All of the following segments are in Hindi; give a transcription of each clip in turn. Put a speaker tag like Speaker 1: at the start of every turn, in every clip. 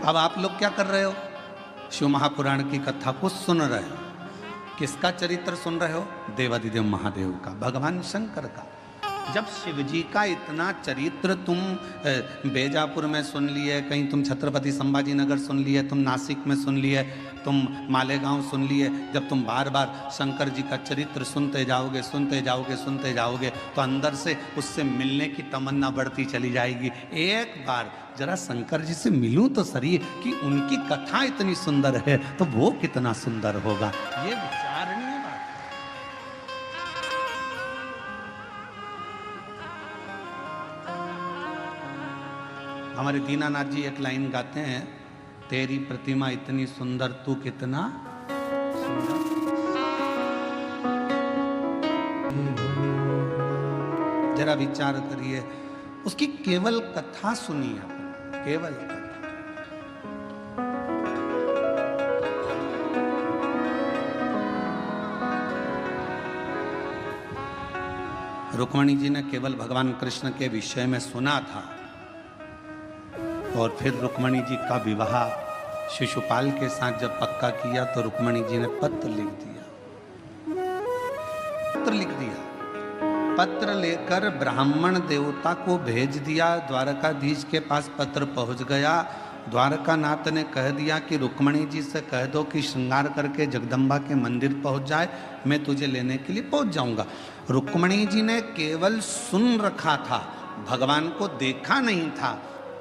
Speaker 1: अब आप लोग क्या कर रहे हो? शिव महापुराण की कथा को सुन रहे हो। किसका चरित्र सुन रहे हो? देवादिदेव महादेव का, भगवान शंकर का। जब शिव जी का इतना चरित्र तुम बेजापुर में सुन लिए, कहीं तुम छत्रपति संभाजी नगर सुन लिए, तुम नासिक में सुन लिए, तुम मालेगांव सुन लिए, जब तुम बार बार शंकर जी का चरित्र सुनते जाओगे सुनते जाओगे सुनते जाओगे तो अंदर से उससे मिलने की तमन्ना बढ़ती चली जाएगी। एक बार जरा शंकर जी से मिलूं तो सही, कि उनकी कथा इतनी सुंदर है तो वो कितना सुंदर होगा। ये विचारणीय बात। हमारे दीनानाथ जी एक लाइन गाते हैं, तेरी प्रतिमा इतनी सुंदर तू कितना सुंदर। जरा विचार करिए, उसकी केवल कथा सुनिए, केवल कथा। रुक्मणी जी ने केवल भगवान कृष्ण के विषय में सुना था और फिर रुक्मणी जी का विवाह शिशुपाल के साथ जब पक्का किया तो रुक्मणी जी ने पत्र लिख दिया। पत्र लिख दिया, पत्र लेकर ब्राह्मण देवता को भेज दिया। द्वारकाधीश के पास पत्र पहुंच गया। द्वारकानाथ ने कह दिया कि रुक्मणी जी से कह दो कि श्रृंगार करके जगदम्बा के मंदिर पहुंच जाए, मैं तुझे लेने के लिए पहुंच जाऊंगा। रुक्मणी जी ने केवल सुन रखा था, भगवान को देखा नहीं था।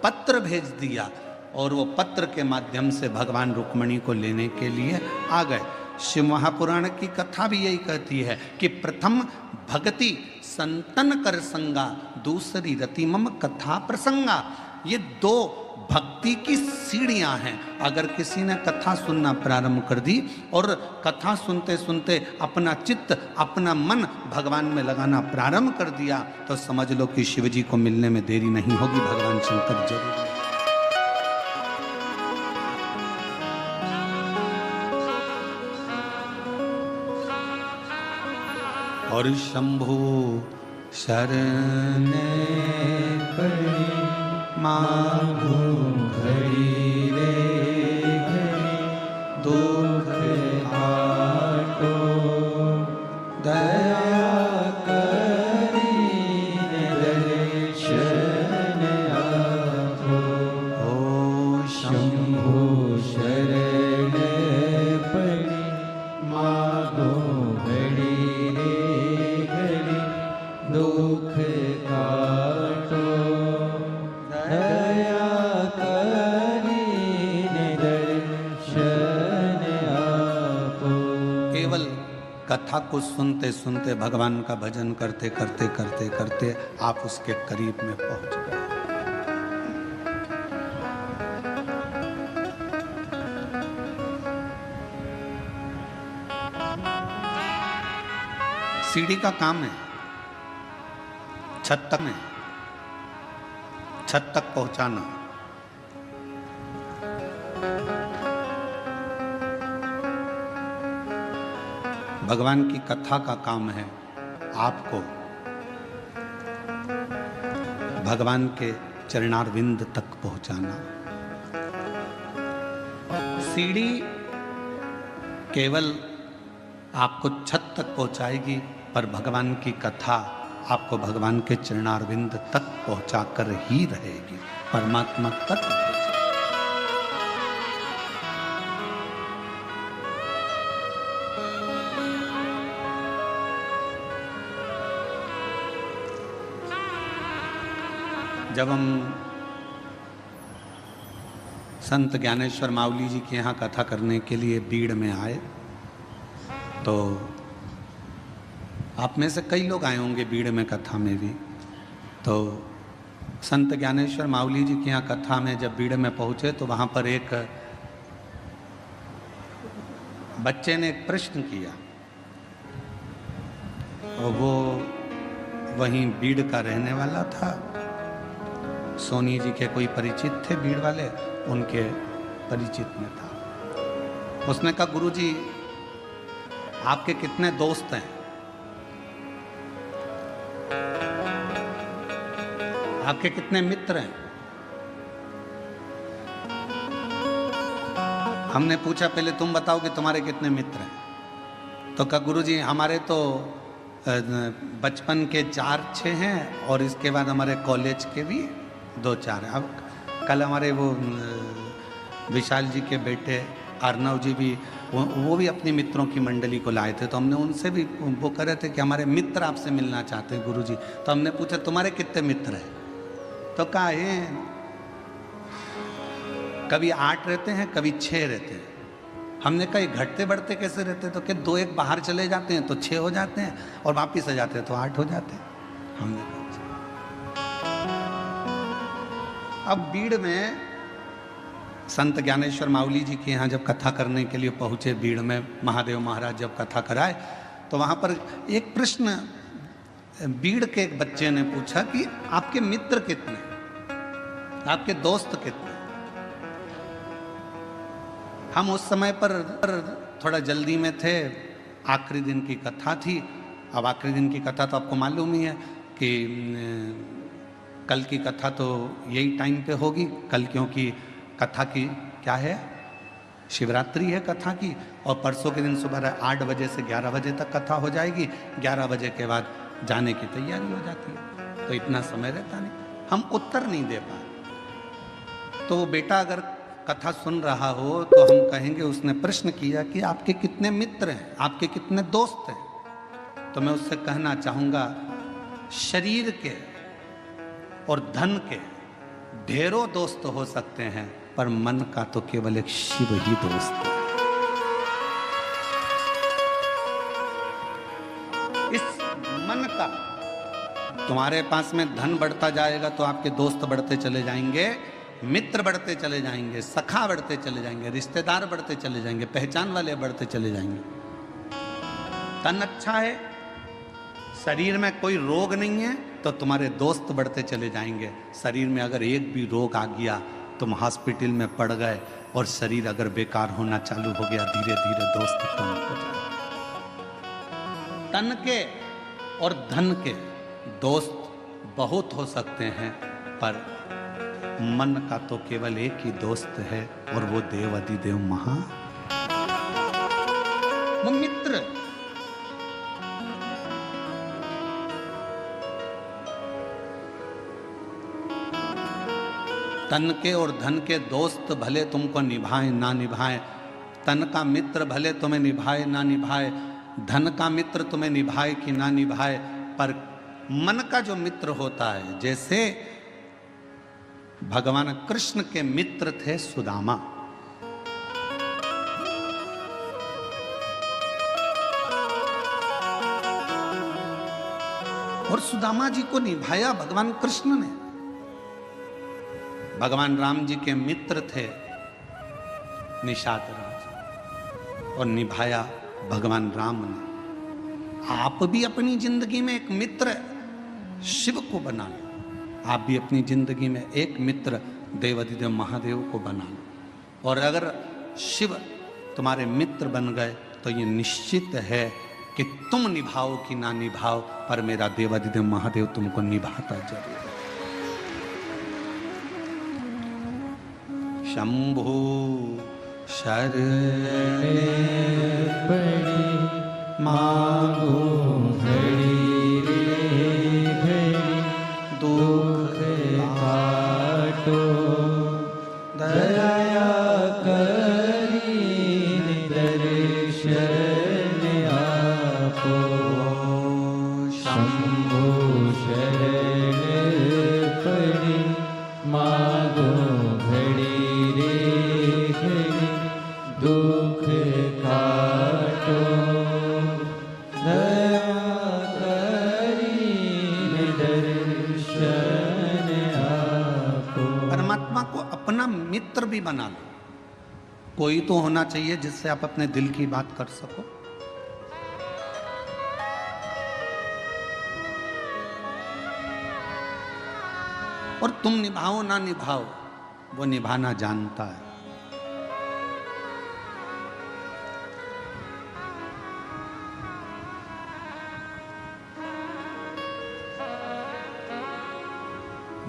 Speaker 1: पत्र भेज दिया और वो पत्र के माध्यम से भगवान रुक्मणी को लेने के लिए आ गए। शिव महापुराण की कथा भी यही कहती है कि प्रथम भक्ति संतन कर संगा, दूसरी रति मम कथा प्रसंगा। ये दो भक्ति की सीढ़ियां हैं। अगर किसी ने कथा सुनना प्रारंभ कर दी और कथा सुनते सुनते अपना चित्त अपना मन भगवान में लगाना प्रारंभ कर दिया तो समझ लो कि शिव जी को मिलने में देरी नहीं होगी, भगवान शंकर जरूर। और शंभु शरण पड़ी मांगो घड़ी रे घड़ी, दुख आटो दया करी दर्शन आपो। ओ शंभु शरण पड़ी मांगो घड़ी रे घड़ी, दुख काटो दया करीने दर्शन आपो। केवल कथा को सुनते सुनते भगवान का भजन करते करते करते करते आप उसके करीब में पहुंच गए। सीढ़ी का काम है छत तक में, छत तक पहुंचाना। भगवान की कथा का काम है आपको भगवान के चरणारविंद तक पहुंचाना। सीढ़ी केवल आपको छत तक पहुंचाएगी, पर भगवान की कथा आपको भगवान के चरणारविंद तक पहुंचाकर ही रहेगी, परमात्मा तक। जब हम संत ज्ञानेश्वर मावली जी के यहाँ कथा करने के लिए बीड़ में आए तो आप में से कई लोग आए होंगे बीड़ में कथा में भी। तो संत ज्ञानेश्वर मावली जी के यहाँ कथा में जब बीड़ में पहुँचे तो वहाँ पर एक बच्चे ने एक प्रश्न किया और वो वहीं बीड़ का रहने वाला था। सोनी जी के कोई परिचित थे बीड़ वाले, उनके परिचित में था। उसने कहा, गुरुजी आपके कितने दोस्त हैं? आपके कितने मित्र हैं? हमने पूछा पहले तुम बताओ कि तुम्हारे कितने मित्र हैं। तो कहा गुरुजी हमारे तो बचपन के 4-6 हैं और इसके बाद हमारे कॉलेज के भी 2-4 हैं। अब कल हमारे वो विशाल जी के बेटे अर्नव जी भी वो भी अपनी मित्रों की मंडली को लाए थे, तो हमने उनसे भी वो कह रहे थे कि हमारे मित्र आपसे मिलना चाहते हैं गुरुजी। तो हमने पूछा तुम्हारे कितने मित्र हैं? तो कहा है कभी 8 रहते हैं, कभी 6 रहते हैं। हमने कहा घटते बढ़ते कैसे रहते? तो कि 2-1 बाहर चले जाते हैं तो 6 हो जाते हैं और वापिस आ जाते हैं तो 8 हो जाते हैं। हमने कहा अब बीड़ में संत ज्ञानेश्वर माउली जी के यहाँ जब कथा करने के लिए पहुँचे, बीड़ में महादेव महाराज जब कथा कराए तो वहाँ पर एक प्रश्न बीड़ के एक बच्चे ने पूछा कि आपके मित्र कितने, आपके दोस्त कितने? हम उस समय पर थोड़ा जल्दी में थे, आखिरी दिन की कथा थी। अब आखिरी दिन की कथा तो आपको मालूम ही है कि कल की कथा तो यही टाइम पे होगी कल, क्योंकि कथा की क्या है, शिवरात्रि है कथा की, और परसों के दिन सुबह 8 बजे से 11 बजे तक कथा हो जाएगी। 11 बजे के बाद जाने की तैयारी हो जाती है, तो इतना समय रहता नहीं, हम उत्तर नहीं दे पाए। तो वो बेटा अगर कथा सुन रहा हो तो हम कहेंगे उसने प्रश्न किया कि आपके कितने मित्र हैं, आपके कितने दोस्त हैं? तो मैं उससे कहना चाहूँगा शरीर के और धन के ढेरों दोस्त हो सकते हैं, पर मन का तो केवल एक शिव ही दोस्त है। इस मन का, तुम्हारे पास में धन बढ़ता जाएगा तो आपके दोस्त बढ़ते चले जाएंगे, मित्र बढ़ते चले जाएंगे, सखा बढ़ते चले जाएंगे, रिश्तेदार बढ़ते चले जाएंगे, पहचान वाले बढ़ते चले जाएंगे। तन अच्छा है, शरीर में कोई रोग नहीं है तो तुम्हारे दोस्त बढ़ते चले जाएंगे। शरीर में अगर एक भी रोग आ गया, तुम हॉस्पिटल में पड़ गए और शरीर अगर बेकार होना चालू हो गया, धीरे धीरे दोस्त कम हो जाए। तन के और धन के दोस्त बहुत हो सकते हैं, पर मन का तो केवल एक ही दोस्त है और वो देव अधिदेव महा वो मित्र। तन के और धन के दोस्त भले तुमको निभाए ना निभाए, तन का मित्र भले तुम्हें निभाए ना निभाए, धन का मित्र तुम्हें निभाए कि ना निभाए, पर मन का जो मित्र होता है, जैसे भगवान कृष्ण के मित्र थे सुदामा, और सुदामा जी को निभाया भगवान कृष्ण ने। भगवान राम जी के मित्र थे निषाद राज, और निभाया भगवान राम ने। आप भी अपनी जिंदगी में एक मित्र शिव को बना लो, आप भी अपनी जिंदगी में एक मित्र देवाधिदेव महादेव को बना लो। और अगर शिव तुम्हारे मित्र बन गए तो ये निश्चित है कि तुम निभाओ कि ना निभाओ, पर मेरा देवाधिदेव महादेव तुमको निभाता जरूर है। शंभु शरण पड़ी मांगो घड़ी रे घड़ी, दुख काटो दया करी दर्शन आपो। शंभु शरण पड़ी मांगो दुख काटो दया करी दर्शन आपो। परमात्मा को अपना मित्र भी बना लो। कोई तो होना चाहिए जिससे आप अपने दिल की बात कर सको। और तुम निभाओ ना निभाओ, वो निभाना जानता है।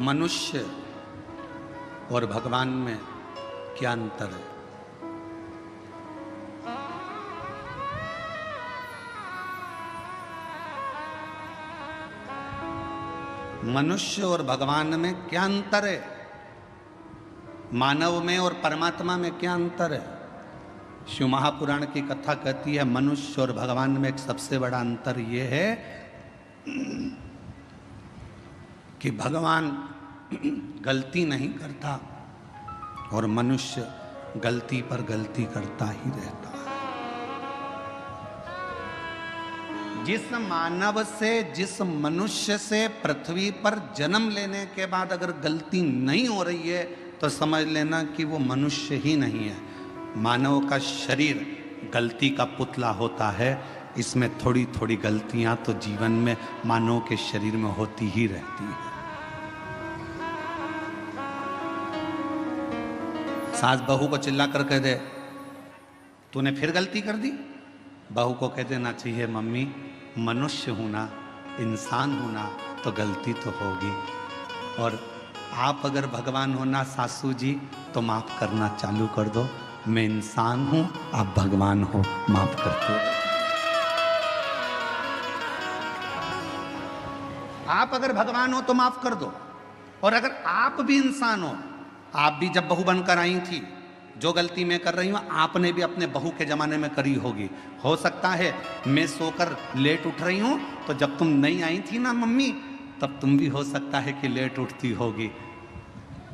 Speaker 1: मनुष्य और भगवान में क्या अंतर है? मनुष्य और भगवान में क्या अंतर है? मानव में और परमात्मा में क्या अंतर है? शिव महापुराण की कथा कहती है मनुष्य और भगवान में एक सबसे बड़ा अंतर यह है कि भगवान गलती नहीं करता और मनुष्य गलती पर गलती करता ही रहता है। जिस मानव से, जिस मनुष्य से पृथ्वी पर जन्म लेने के बाद अगर गलती नहीं हो रही है तो समझ लेना कि वो मनुष्य ही नहीं है। मानव का शरीर गलती का पुतला होता है, इसमें थोड़ी थोड़ी गलतियां तो जीवन में मानव के शरीर में होती ही रहती है। सास बहू को चिल्ला कर कह दे तूने फिर गलती कर दी, बहू को कह देना चाहिए मम्मी मनुष्य हूं ना, इंसान हूं ना, तो गलती तो होगी। और आप अगर भगवान हो ना सासू जी तो माफ करना चालू कर दो। मैं इंसान हूं, आप भगवान हो, माफ करते हो। आप अगर भगवान हो तो माफ कर दो, और अगर आप भी इंसान हो, आप भी जब बहू बनकर आई थी, जो गलती मैं कर रही हूं आपने भी अपने बहू के जमाने में करी होगी। हो सकता है मैं सोकर लेट उठ रही हूं तो जब तुम नहीं आई थी ना मम्मी, तब तुम भी हो सकता है कि लेट उठती होगी।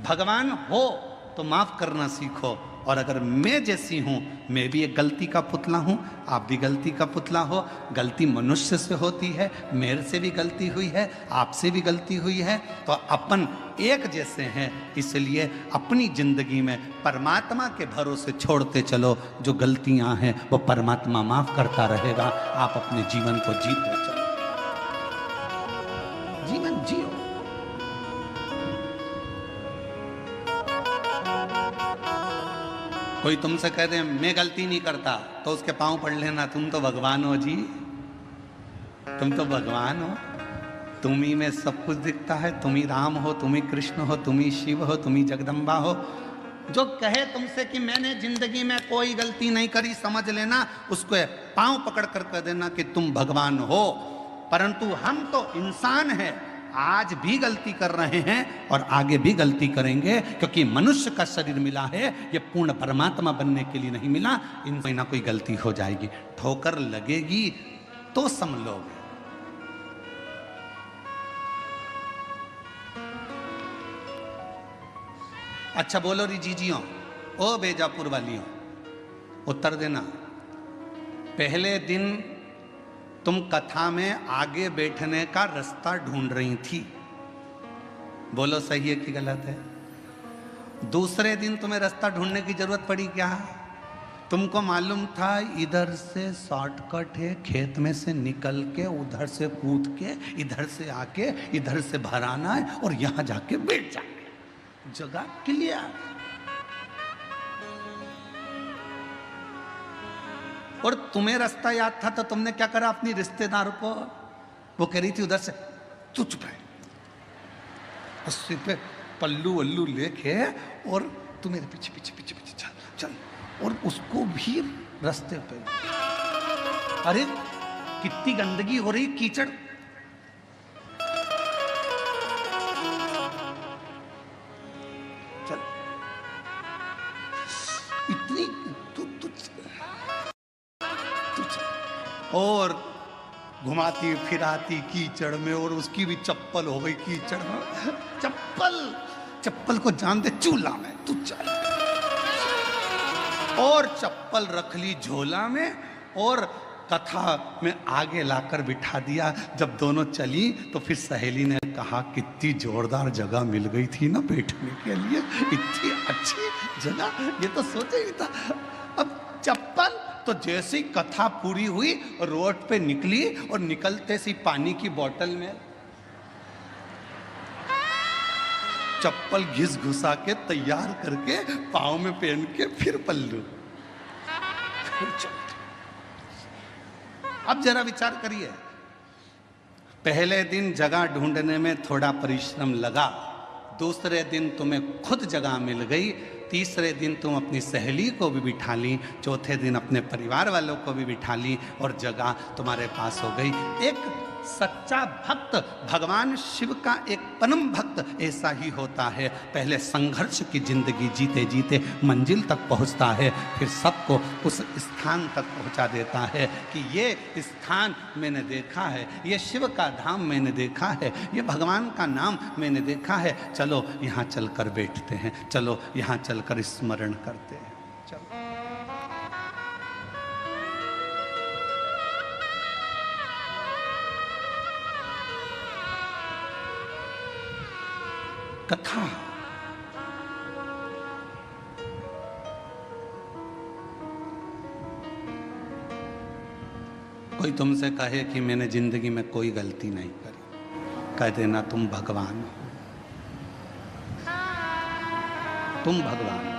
Speaker 1: भगवान हो तो माफ करना सीखो, और अगर मैं जैसी हूं, मैं भी एक गलती का पुतला हूं, आप भी गलती का पुतला हो। गलती मनुष्य से होती है, मेरे से भी गलती हुई है, आपसे भी गलती हुई है, तो अपन एक जैसे हैं। इसलिए अपनी जिंदगी में परमात्मा के भरोसे छोड़ते चलो, जो गलतियां हैं वो परमात्मा माफ करता रहेगा। आप अपने जीवन को जीते चलो, जीवन जियो। कोई तुमसे कह दे मैं गलती नहीं करता, तो उसके पांव पड़ लेना, तुम तो भगवान हो जी, तुम तो भगवान हो, तुम ही में सब कुछ दिखता है। तुम ही राम हो, तुम ही कृष्ण हो, तुम ही शिव हो, तुम ही जगदम्बा हो। जो कहे तुमसे कि मैंने जिंदगी में कोई गलती नहीं करी, समझ लेना उसको पांव पकड़ कर कह देना कि तुम भगवान हो। परंतु हम तो इंसान हैं, आज भी गलती कर रहे हैं और आगे भी गलती करेंगे, क्योंकि मनुष्य का शरीर मिला है, ये पूर्ण परमात्मा बनने के लिए नहीं मिला। इन कोई ना कोई गलती हो जाएगी, ठोकर लगेगी तो समझोगे। अच्छा बोलो री जीजियों, ओ बेजापुर वालियों, उत्तर देना। पहले दिन तुम कथा में आगे बैठने का रास्ता ढूंढ रही थी, बोलो सही है कि गलत है? दूसरे दिन तुम्हें रास्ता ढूंढने की जरूरत पड़ी क्या? तुमको मालूम था इधर से शॉर्टकट है, खेत में से निकल के उधर से कूद के इधर से आके इधर से भर आना है और यहां जाके बैठ जाए, जगह क्लियर। और तुम्हें रास्ता याद था तो तुमने क्या करा, अपनी रिश्तेदार को, वो कह रही थी उधर से, तू चुप रहे, उससे पे पल्लू वल्लू लेके और तू मेरे पीछे पीछे पीछे पीछे चल चल, और उसको भी रास्ते पे। अरे कितनी गंदगी हो रही, कीचड़। चल इतनी और घुमाती फिराती कीचड़ में, और उसकी भी चप्पल हो गई कीचड़ में। चप्पल को जान दे चूल्हा में, तू चल। और चप्पल रख ली झोला में और कथा में आगे लाकर बिठा दिया। जब दोनों चली तो फिर सहेली ने कहा कितनी जोरदार जगह मिल गई थी ना बैठने के लिए, इतनी अच्छी जगह, ये तो सोचा ही था। अब चप्पल तो जैसे ही कथा पूरी हुई रोड पे निकली, और निकलते सी पानी की बोतल में चप्पल घिस घुसा के तैयार करके पाँव में पहन के फिर पल्लू। अब जरा विचार करिए, पहले दिन जगह ढूंढने में थोड़ा परिश्रम लगा, दूसरे दिन तुम्हें खुद जगह मिल गई, तीसरे दिन तुम अपनी सहेली को भी बिठा ली, चौथे दिन अपने परिवार वालों को भी बिठा ली और जगह तुम्हारे पास हो गई। एक सच्चा भक्त भगवान शिव का एक परम भक्त ऐसा ही होता है। पहले संघर्ष की जिंदगी जीते जीते मंजिल तक पहुंचता है, फिर सबको उस स्थान तक पहुंचा देता है कि ये स्थान मैंने देखा है, ये शिव का धाम मैंने देखा है, ये भगवान का नाम मैंने देखा है, चलो यहाँ चलकर बैठते हैं, चलो यहाँ चलकर स्मरण करते हैं। चलो कथा कोई तुमसे कहे कि मैंने जिंदगी में कोई गलती नहीं करी, कह देना तुम भगवान हो, तुम भगवान हो।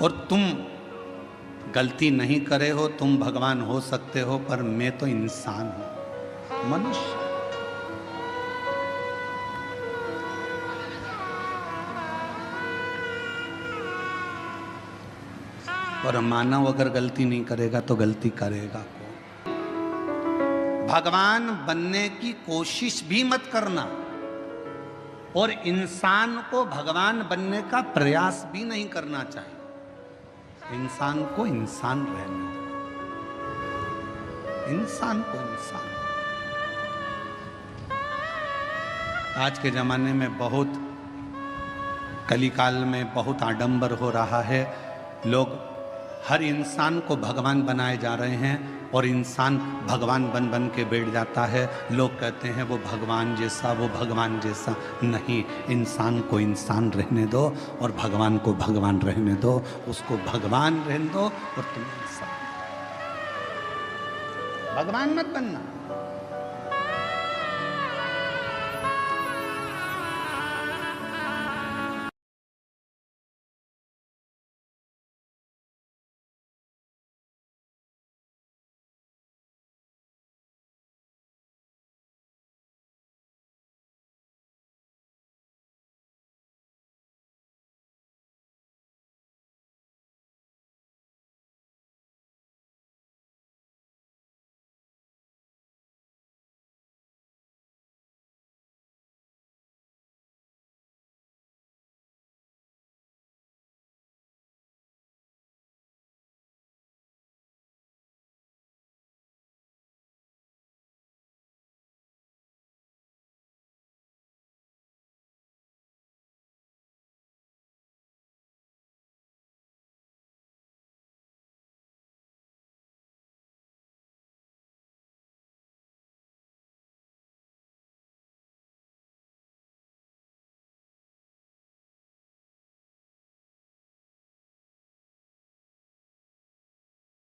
Speaker 1: और तुम गलती नहीं करे हो, तुम भगवान हो सकते हो, पर मैं तो इंसान हूं, मनुष्य। और मानव अगर गलती नहीं करेगा तो गलती करेगा कौन? भगवान बनने की कोशिश भी मत करना और इंसान को भगवान बनने का प्रयास भी नहीं करना चाहिए। इंसान को इंसान रहने दो, इंसान को इंसान। आज के जमाने में बहुत, कलिकाल में बहुत आडंबर हो रहा है। लोग हर इंसान को भगवान बनाए जा रहे हैं और इंसान भगवान बन बन के बैठ जाता है। लोग कहते हैं वो भगवान जैसा, वो भगवान जैसा। नहीं, इंसान को इंसान रहने दो और भगवान को भगवान रहने दो। उसको भगवान रहने दो और तुम इंसान। भगवान मत बनना।